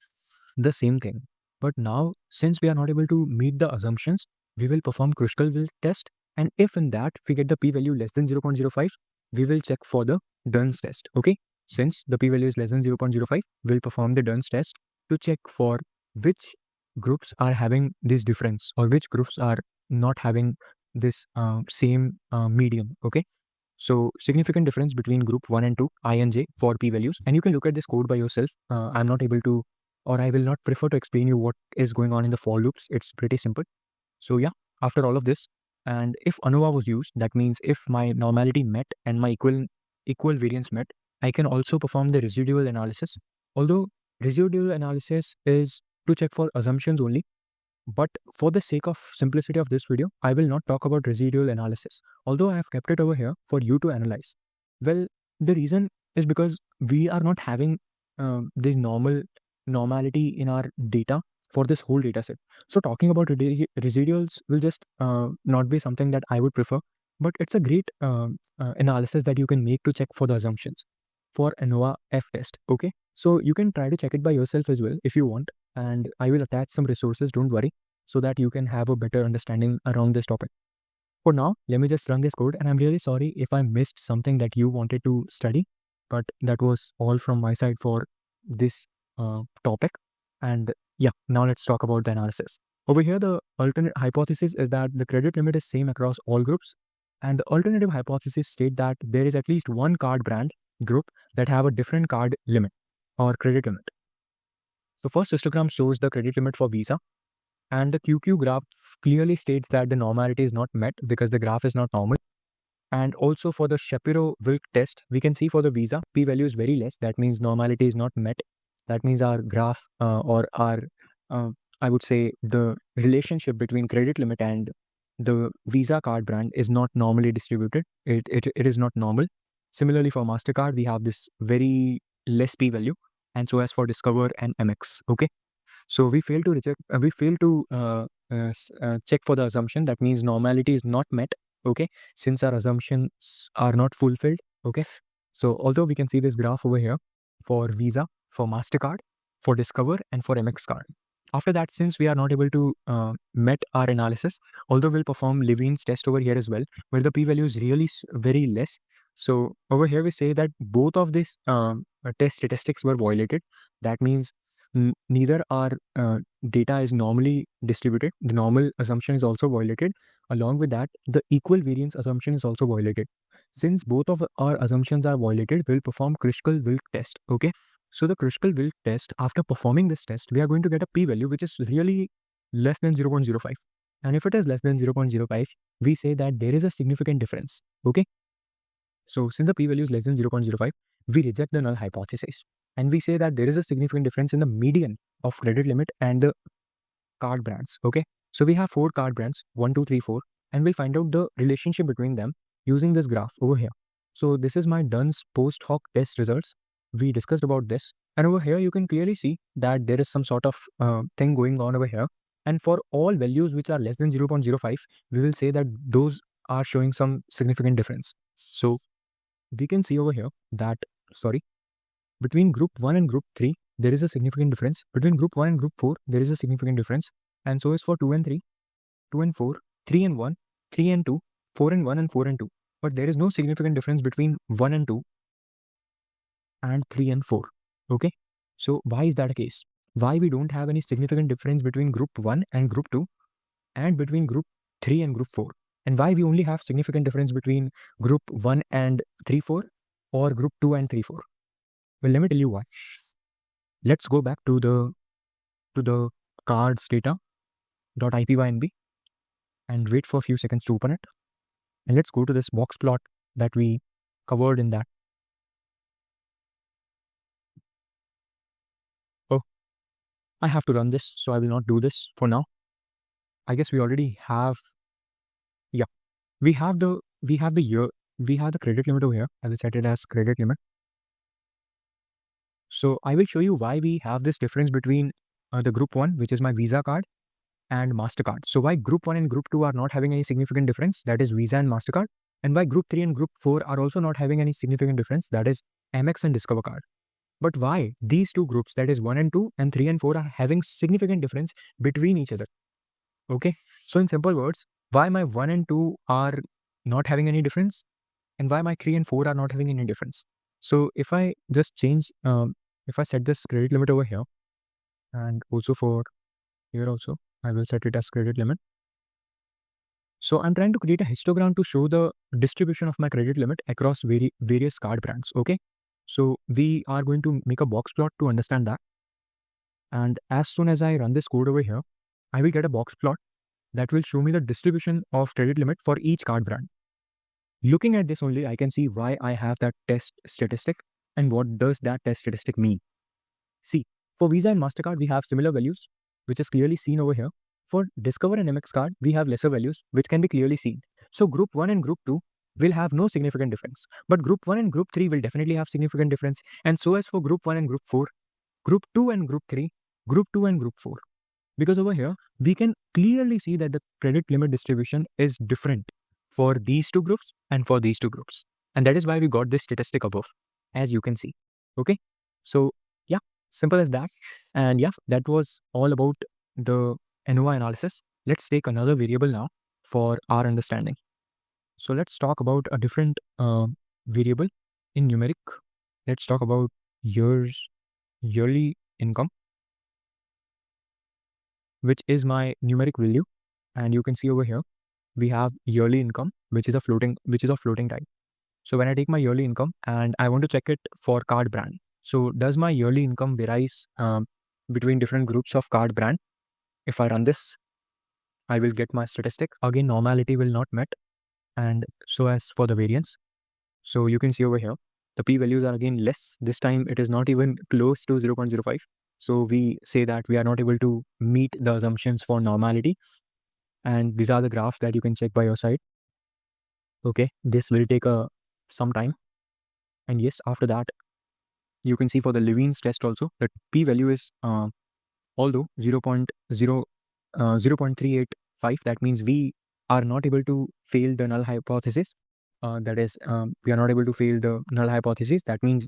the same thing. But now, since we are not able to meet the assumptions, we will perform Kruskal-Wills test. And if in that we get the p-value less than 0.05, we will check for the Dunn's test. Okay. Since the p-value is less than 0.05, we'll perform the Dunn's test to check for which groups are having this difference or which groups are not having this same medium. Okay. So significant difference between group 1 and 2, I and j for p-values. And you can look at this code by yourself. I'm not able to, or I will not prefer to explain you what is going on in the for loops. It's pretty simple. So yeah, after all of this, and if ANOVA was used, that means if my normality met and my equal variance met, I can also perform the residual analysis. Although residual analysis is to check for assumptions only, but for the sake of simplicity of this video, I will not talk about residual analysis, although I have kept it over here for you to analyze. Well, the reason is because we are not having this normality in our data for this whole data set. So talking about residuals will just not be something that I would prefer, but it's a great analysis that you can make to check for the assumptions for ANOVA F test. Okay, so you can try to check it by yourself as well if you want, and I will attach some resources, don't worry, so that you can have a better understanding around this topic. For now, let me just run this code, and I'm really sorry if I missed something that you wanted to study, but that was all from my side for this topic. And yeah, now let's talk about the analysis. Over here, the alternate hypothesis is that the credit limit is same across all groups, and the alternative hypothesis state that there is at least one card brand group that have a different card limit or credit limit. The first histogram shows the credit limit for Visa, and the QQ graph clearly states that the normality is not met because the graph is not normal. And also for the Shapiro-Wilk test, we can see for the Visa, p-value is very less. That means normality is not met. That means our graph or our, I would say, the relationship between credit limit and the Visa card brand is not normally distributed. It is not normal. Similarly, for MasterCard, we have this very less p-value. And so as for Discover and MX. Okay. So we fail to check for the assumption. That means normality is not met. Okay, since our assumptions are not fulfilled. Okay, so although we can see this graph over here for Visa, for MasterCard, for Discover, and for MX card. After that, since we are not able to met our analysis, although we'll perform Levine's test over here as well, where the p-value is really very less. So over here we say that both of these test statistics were violated. That means neither our data is normally distributed. The normal assumption is also violated. Along with that, the equal variance assumption is also violated. Since both of our assumptions are violated, we'll perform Kruskal-Wilk test. Okay. So the Kruskal-Wilk test, after performing this test, we are going to get a p-value which is really less than 0.05. And if it is less than 0.05, we say that there is a significant difference. Okay. So since the p-value is less than 0.05, we reject the null hypothesis. And we say that there is a significant difference in the median of credit limit and the card brands. Okay. So we have 4 card brands, 1, 2, 3, 4, and we'll find out the relationship between them using this graph over here. So this is my Dunn's post hoc test results. We discussed about this. And over here, you can clearly see that there is some sort of thing going on over here. And for all values which are less than 0.05, we will say that those are showing some significant difference. So we can see over here that, between group 1 and group 3, there is a significant difference. Between group 1 and group 4, there is a significant difference. And so is for 2 and 3, 2 and 4, 3 and 1, 3 and 2, 4 and 1, and 4 and 2. But there is no significant difference between 1 and 2 and 3 and 4. Okay. So why is that a case? Why we don't have any significant difference between group 1 and group 2 and between group 3 and group 4? And why we only have significant difference between group 1 and 3, 4 or group 2 and 3, 4? Well, let me tell you why. Let's go back to the cards data.ipynb and wait for a few seconds to open it. And let's go to this box plot that we covered in that. Oh, I have to run this, so I will not do this for now. I guess we already have, yeah, we have the credit limit over here. I will set it as credit limit. So I will show you why we have this difference between the group 1, which is my Visa card, and MasterCard. So why group 1 and group 2 are not having any significant difference, that is Visa and MasterCard, and why group 3 and group 4 are also not having any significant difference, that is MX and Discover card. But why these two groups, that is 1 and 2 and 3 and 4, are having significant difference between each other? Okay. So in simple words, why my 1 and 2 are not having any difference and why my 3 and 4 are not having any difference? So if I just change, if I set this credit limit over here, and also for here also, I will set it as credit limit. So I'm trying to create a histogram to show the distribution of my credit limit across various card brands. Okay. So we are going to make a box plot to understand that. And as soon as I run this code over here, I will get a box plot that will show me the distribution of credit limit for each card brand. Looking at this only, I can see why I have that test statistic and what does that test statistic mean. See, for Visa and MasterCard, we have similar values, which is clearly seen over here. For Discover and MX card, we have lesser values, which can be clearly seen. So Group 1 and Group 2 will have no significant difference. But Group 1 and Group 3 will definitely have significant difference. And so as for Group 1 and Group 4, Group 2 and Group 3, Group 2 and Group 4. Because over here, we can clearly see that the credit limit distribution is different for these two groups and for these two groups. And that is why we got this statistic above, as you can see. Okay. So yeah, simple as that. And yeah, that was all about the ANOVA analysis. Let's take another variable now for our understanding. So let's talk about a different variable in numeric. Let's talk about yearly income, which is my numeric value. And you can see over here, we have yearly income, which is of floating type. So when I take my yearly income and I want to check it for card brand. So does my yearly income varies between different groups of card brand? If I run this, I will get my statistic. Again, normality will not met. And so as for the variance, so you can see over here, the p-values are again less. This time it is not even close to 0.05. So we say that we are not able to meet the assumptions for normality. And these are the graphs that you can check by your side. Okay, this will take some time. And yes, after that, you can see for the Levine's test also that p-value is although 0.385, that means we are not able to fail the null hypothesis. That is, we are not able to fail the null hypothesis. That means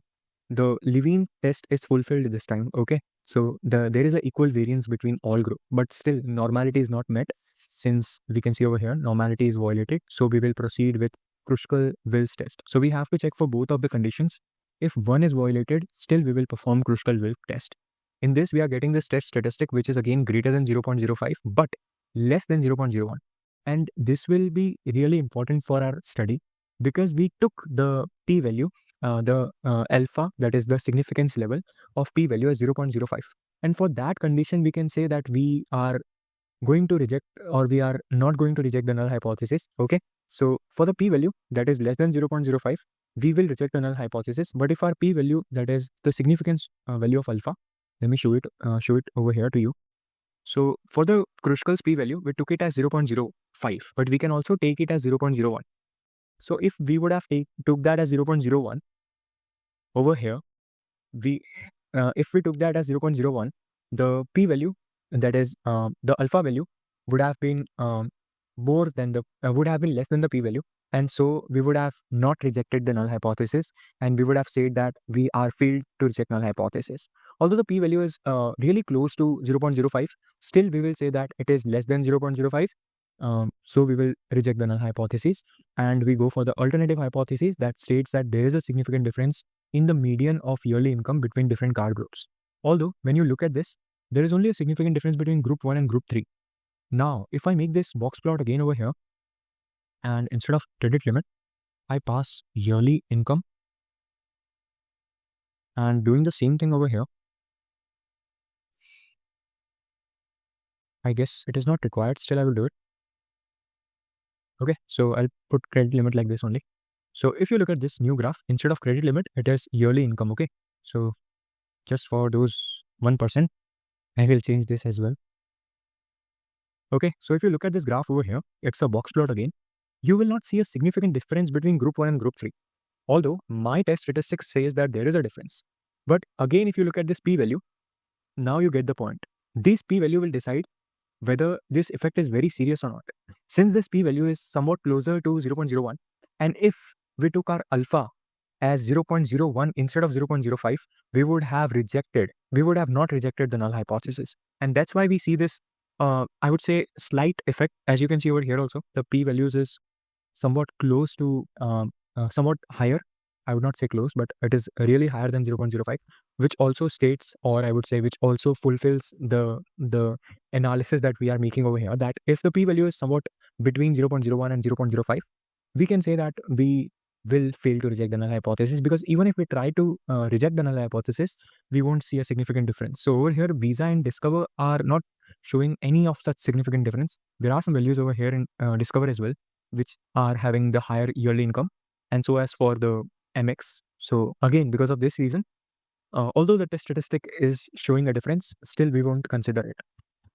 the Levine test is fulfilled this time. Okay, so there is an equal variance between all group, but still normality is not met. Since we can see over here, normality is violated. So we will proceed with Kruskal-Wills test. So we have to check for both of the conditions. If one is violated, still we will perform Kruskal-Wills test. In this, we are getting this test statistic, which is again greater than 0.05, but less than 0.01. And this will be really important for our study because we took the p-value, the alpha, that is the significance level of p-value as 0.05. And for that condition, we can say that we are going to reject or we are not going to reject the null hypothesis. Okay. So for the p-value that is less than 0.05, we will reject the null hypothesis. But if our p-value, that is the significance value of alpha, let me show it over here to you. So for the Kruskal's p-value, we took it as 0.05, but we can also take it as 0.01. So if we would have took that as 0.01 over here, if we took that as 0.01, the p-value, that is the alpha value, would have been would have been less than the p-value, and so we would have not rejected the null hypothesis, and we would have said that we are failed to reject null hypothesis. Although the p-value is really close to 0.05, still we will say that it is less than 0.05. So we will reject the null hypothesis and we go for the alternative hypothesis that states that there is a significant difference in the median of yearly income between different card groups. Although when you look at this, there is only a significant difference between group 1 and group 3. Now, if I make this box plot again over here, and instead of credit limit, I pass yearly income, and doing the same thing over here, I guess it is not required, still I will do it. Okay, so I'll put credit limit like this only. So if you look at this new graph, instead of credit limit, it is yearly income. Okay, so just for those 1%, I will change this as well. Okay, so if you look at this graph over here, it's a box plot again. You will not see a significant difference between group 1 and group 3. Although my test statistics says that there is a difference. But again, if you look at this p-value, now you get the point. This p-value will decide whether this effect is very serious or not. Since this p-value is somewhat closer to 0.01, and if we took our alpha as 0.01 instead of 0.05, we would have not rejected the null hypothesis. And that's why we see this, I would say, slight effect. As you can see over here also, the p-values is somewhat close to, somewhat higher, I would not say close, but it is really higher than 0.05, which also states, or I would say which also fulfills the analysis that we are making over here, that if the p-value is somewhat between 0.01 and 0.05, we can say that we will fail to reject the null hypothesis, because even if we try to reject the null hypothesis, we won't see a significant difference. So over here, Visa and Discover are not showing any of such significant difference. There are some values over here in Discover as well, which are having the higher yearly income, and so as for the MX. So again, because of this reason, although the test statistic is showing a difference, still we won't consider it.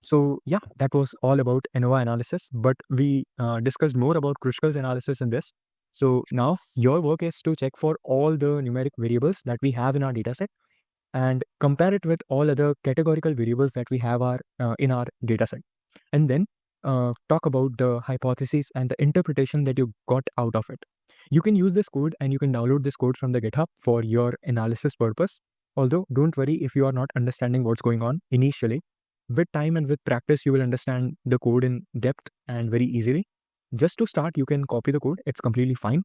So yeah, that was all about ANOVA analysis, but we discussed more about Kruskal's analysis in this. So now your work is to check for all the numeric variables that we have in our dataset and compare it with all other categorical variables that we have in our dataset. And then talk about the hypotheses and the interpretation that you got out of it. You can use this code and you can download this code from the GitHub for your analysis purpose. Although don't worry if you are not understanding what's going on initially. With time and with practice, you will understand the code in depth and very easily. Just to start, you can copy the code. It's completely fine.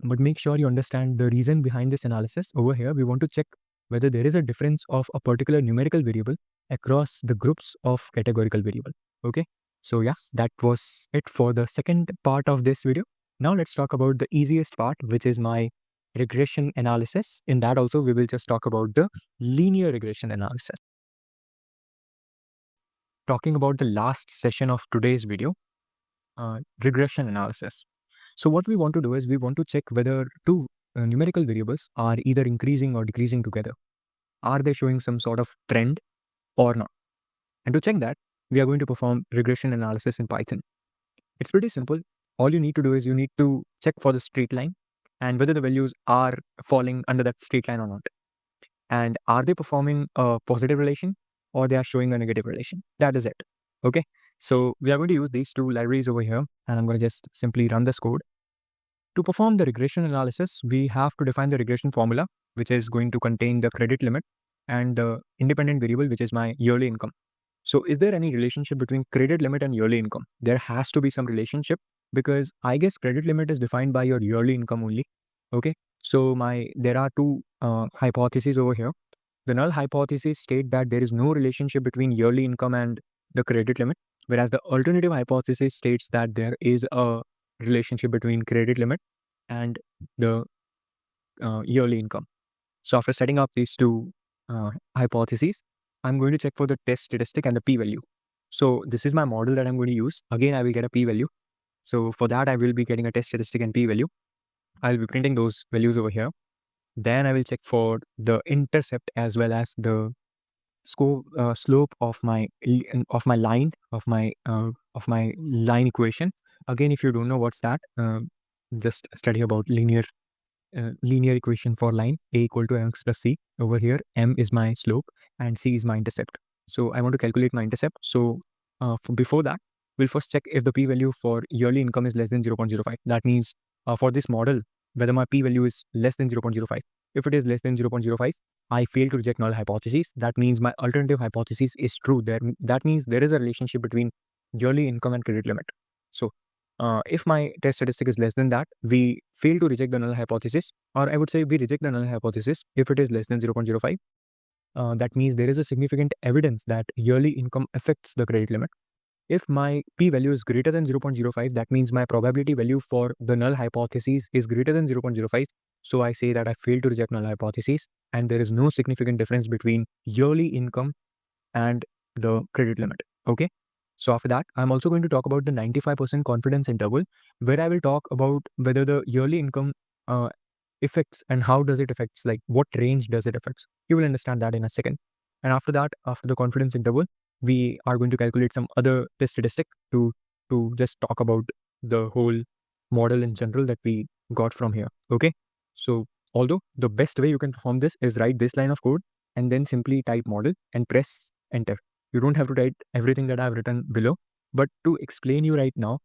But make sure you understand the reason behind this analysis. Over here, we want to check whether there is a difference of a particular numerical variable across the groups of categorical variable. Okay. So yeah, that was it for the second part of this video. Now let's talk about the easiest part, which is my regression analysis. In that also, we will just talk about the linear regression analysis. Talking about the last session of today's video, regression analysis. So what we want to do is we want to check whether two numerical variables are either increasing or decreasing together. Are they showing some sort of trend or not? And to check that, we are going to perform regression analysis in Python. It's pretty simple. All you need to do is you need to check for the straight line and whether the values are falling under that straight line or not. And are they performing a positive relation or they are showing a negative relation? That is it. Okay. So we are going to use these two libraries over here, and I'm going to just simply run this code. To perform the regression analysis, we have to define the regression formula, which is going to contain the credit limit and the independent variable, which is my yearly income. So is there any relationship between credit limit and yearly income? There has to be some relationship, because I guess credit limit is defined by your yearly income only. Okay. So there are two hypotheses over here. The null hypothesis state that there is no relationship between yearly income and the credit limit, whereas the alternative hypothesis states that there is a relationship between credit limit and the yearly income. So after setting up these two hypotheses, I'm going to check for the test statistic and the p-value. So this is my model that I'm going to use. Again, I will get a p-value. So for that, I will be getting a test statistic and p-value. I'll be printing those values over here. Then I will check for the intercept as well as the slope of my line equation. Again, if you don't know what's that, just study about linear equation for line. A equal to mx plus c. Over here, m is my slope and c is my intercept. So I want to calculate my intercept. So before that, we'll first check if the p-value for yearly income is less than 0.05. That means for this model, whether my p-value is less than 0.05. If it is less than 0.05, I fail to reject null hypothesis. That means my alternative hypothesis is true. That means there is a relationship between yearly income and credit limit. So if my test statistic is less than that, we fail to reject the null hypothesis, or I would say we reject the null hypothesis if it is less than 0.05. That means there is a significant evidence that yearly income affects the credit limit. If my p-value is greater than 0.05, that means my probability value for the null hypothesis is greater than 0.05. So I say that I failed to reject null hypothesis, and there is no significant difference between yearly income and the credit limit. Okay. So after that, I'm also going to talk about the 95% confidence interval, where I will talk about whether the yearly income affects and how does it affects, like what range does it affects. You will understand that in a second. And after that, after the confidence interval, we are going to calculate some other test statistic to just talk about the whole model in general that we got from here. Okay. So although the best way you can perform this is write this line of code and then simply type model and press enter. You don't have to write everything that I've written below, but to explain you right now,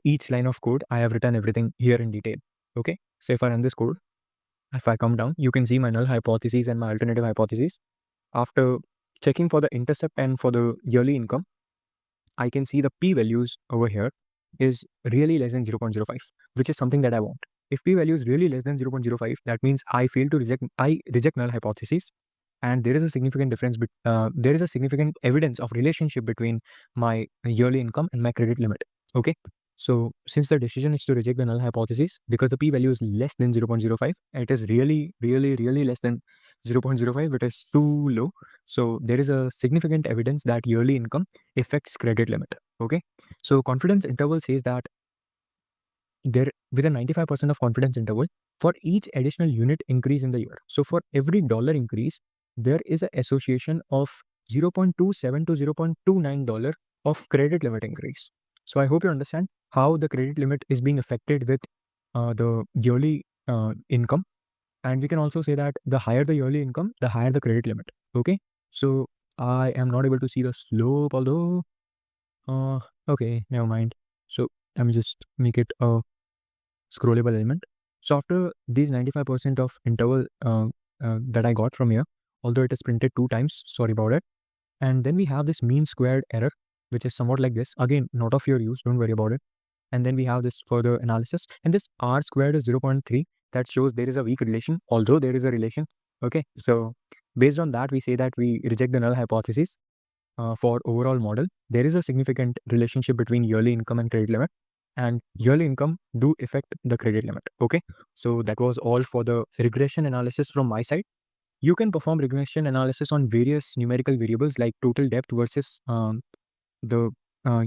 each line of code, I have written everything here in detail. Okay. So if I run this code, if I come down, you can see my null hypothesis and my alternative hypothesis. After checking for the intercept and for the yearly income, I can see the p-values over here is really less than 0.05, which is something that I want. If p-value is really less than 0.05, that means I reject null hypothesis, and there is a significant there is a significant evidence of relationship between my yearly income and my credit limit. Okay, so since the decision is to reject the null hypothesis, because the p-value is less than 0.05, it is really less than 0.05, it is too low. So there is a significant evidence that yearly income affects credit limit. Okay, so confidence interval says that there, with a 95% of confidence interval, for each additional unit increase in the year. So for every dollar increase, there is an association of 0.27 to $0.29 of credit limit increase. So I hope you understand how the credit limit is being affected with the yearly income. And we can also say that the higher the yearly income, the higher the credit limit. Okay, so I am not able to see the slope, although okay, never mind. So let me just make it a scrollable element. So after these 95% of interval that I got from here, although it is printed 2 times, sorry about it. And then we have this mean squared error, which is somewhat like this. Again, not of your use, don't worry about it. And then we have this further analysis, and this r squared is 0.3. That shows there is a weak relation, although there is a relation. Okay, so based on that, we say that we reject the null hypothesis. For overall model, there is a significant relationship between yearly income and credit limit, and yearly income do affect the credit limit. Okay, so that was all for the regression analysis from my side. You can perform regression analysis on various numerical variables like total debt versus the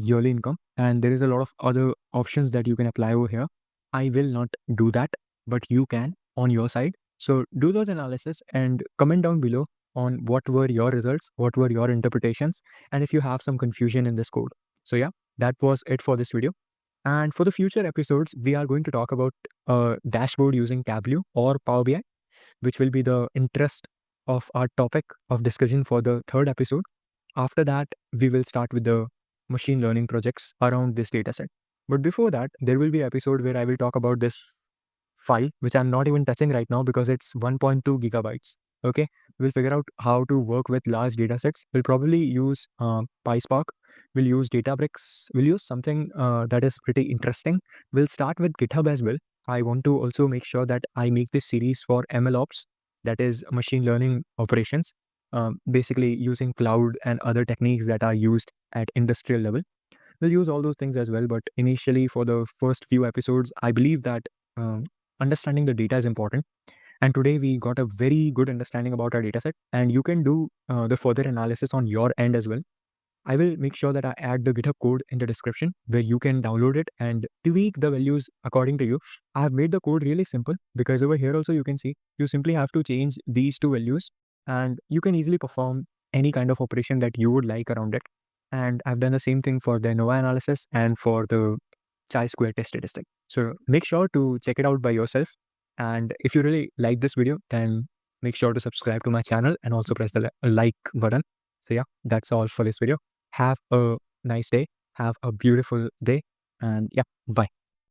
yearly income, and there is a lot of other options that you can apply over here. I will not do that, but you can on your side. So do those analysis and comment down below on what were your results, what were your interpretations, and if you have some confusion in this code. So yeah, that was it for this video. And for the future episodes, we are going to talk about a dashboard using Tableau or Power BI, which will be the interest of our topic of discussion for the third episode. After that, we will start with the machine learning projects around this dataset. But before that, there will be an episode where I will talk about this file, which I'm not even touching right now because it's 1.2 gigabytes. Okay, we'll figure out how to work with large datasets. We'll probably use PySpark. We'll use Databricks. We'll use something that is pretty interesting. We'll start with GitHub as well. I want to also make sure that I make this series for MLOps, that is machine learning operations, basically using cloud and other techniques that are used at industrial level. We'll use all those things as well, but initially for the first few episodes, I believe that understanding the data is important. And today we got a very good understanding about our dataset, and you can do the further analysis on your end as well. I will make sure that I add the GitHub code in the description where you can download it and tweak the values according to you. I have made the code really simple because over here also you can see you simply have to change these two values and you can easily perform any kind of operation that you would like around it. And I've done the same thing for the ANOVA analysis and for the chi-square test statistic. So make sure to check it out by yourself. And if you really like this video, then make sure to subscribe to my channel and also press the like button. So yeah, that's all for this video. Have a nice day. Have a beautiful day. And yeah, bye.